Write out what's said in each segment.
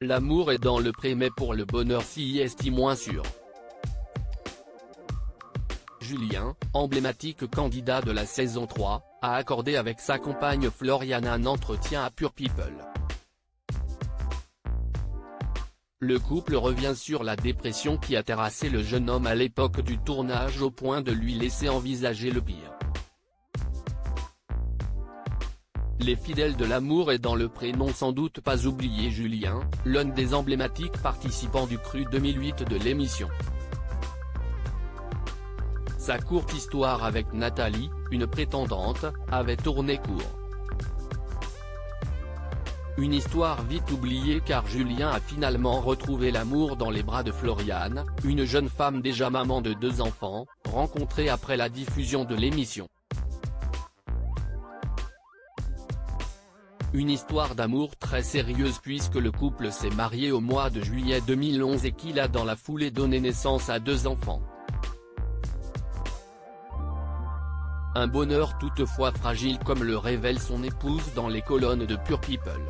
L'amour est dans le pré mais pour le bonheur s'y est moins sûr. Julien, emblématique candidat de la saison 3, a accordé avec sa compagne Floriane un entretien à Pure People. Le couple revient sur la dépression qui a terrassé le jeune homme à l'époque du tournage au point de lui laisser envisager le pire. Les fidèles de l'amour et dans le pré n'ont sans doute pas oublié Julien, l'un des emblématiques participants du Cru 2008 de l'émission. Sa courte histoire avec Nathalie, une prétendante, avait tourné court. Une histoire vite oubliée car Julien a finalement retrouvé l'amour dans les bras de Floriane, une jeune femme déjà maman de 2 enfants, rencontrée après la diffusion de l'émission. Une histoire d'amour très sérieuse puisque le couple s'est marié au mois de juillet 2011 et qu'il a dans la foulée donné naissance à 2 enfants. Un bonheur toutefois fragile comme le révèle son épouse dans les colonnes de Pure People.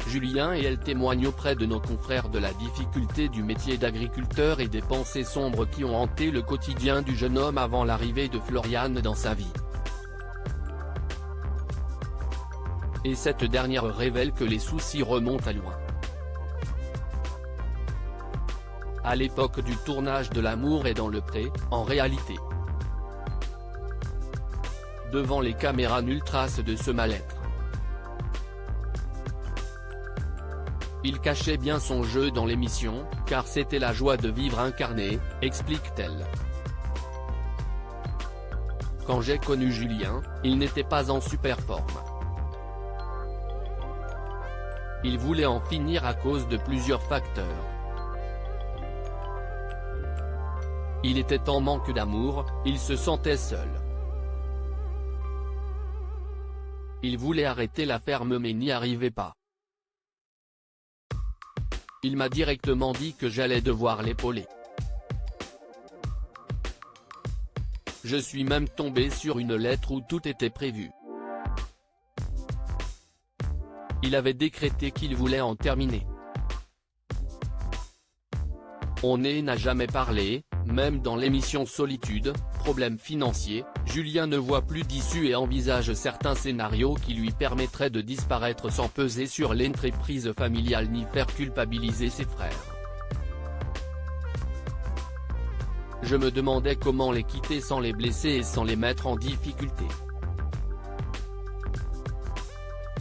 Julien et elle témoignent auprès de nos confrères de la difficulté du métier d'agriculteur et des pensées sombres qui ont hanté le quotidien du jeune homme avant l'arrivée de Floriane dans sa vie. Et cette dernière révèle que les soucis remontent à loin. À l'époque du tournage de L'amour est dans le pré, en réalité. Devant les caméras nulle trace de ce mal-être. Il cachait bien son jeu dans l'émission, car c'était la joie de vivre incarnée, explique-t-elle. Quand j'ai connu Julien, il n'était pas en super forme. Il voulait en finir à cause de plusieurs facteurs. Il était en manque d'amour, il se sentait seul. Il voulait arrêter la ferme mais n'y arrivait pas. Il m'a directement dit que j'allais devoir l'épauler. Je suis même tombé sur une lettre où tout était prévu. Il avait décrété qu'il voulait en terminer. On n'a jamais parlé, même dans l'émission Solitude, problème financier, Julien ne voit plus d'issue et envisage certains scénarios qui lui permettraient de disparaître sans peser sur l'entreprise familiale ni faire culpabiliser ses frères. Je me demandais comment les quitter sans les blesser et sans les mettre en difficulté.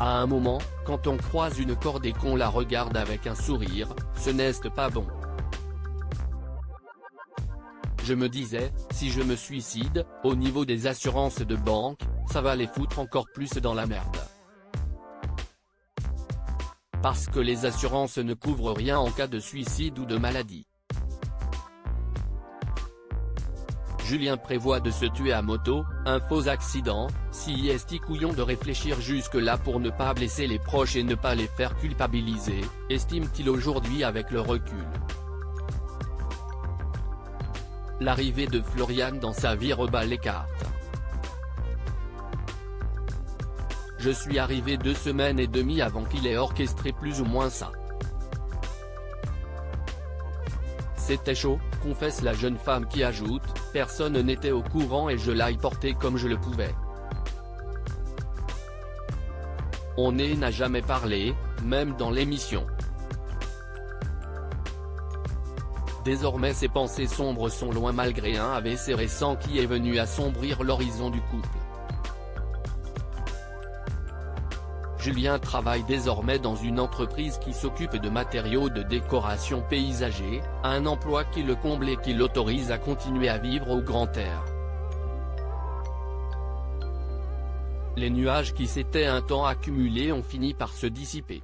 À un moment, quand on croise une corde et qu'on la regarde avec un sourire, ce n'est pas bon. Je me disais, si je me suicide, au niveau des assurances de banque, ça va les foutre encore plus dans la merde. Parce que les assurances ne couvrent rien en cas de suicide ou de maladie. Julien prévoit de se tuer à moto, un faux accident, si est couillon de réfléchir jusque-là pour ne pas blesser les proches et ne pas les faire culpabiliser, estime-t-il aujourd'hui avec le recul. L'arrivée de Floriane dans sa vie rebat les cartes. Je suis arrivé 2 semaines et demie avant qu'il ait orchestré plus ou moins ça. C'était chaud, confesse la jeune femme qui ajoute, personne n'était au courant et je l'ai porté comme je le pouvais. On n'a jamais parlé, même dans l'émission. Désormais ses pensées sombres sont loin malgré un AVC récent qui est venu assombrir l'horizon du couple. Julien travaille désormais dans une entreprise qui s'occupe de matériaux de décoration paysager, un emploi qui le comble et qui l'autorise à continuer à vivre au grand air. Les nuages qui s'étaient un temps accumulés ont fini par se dissiper.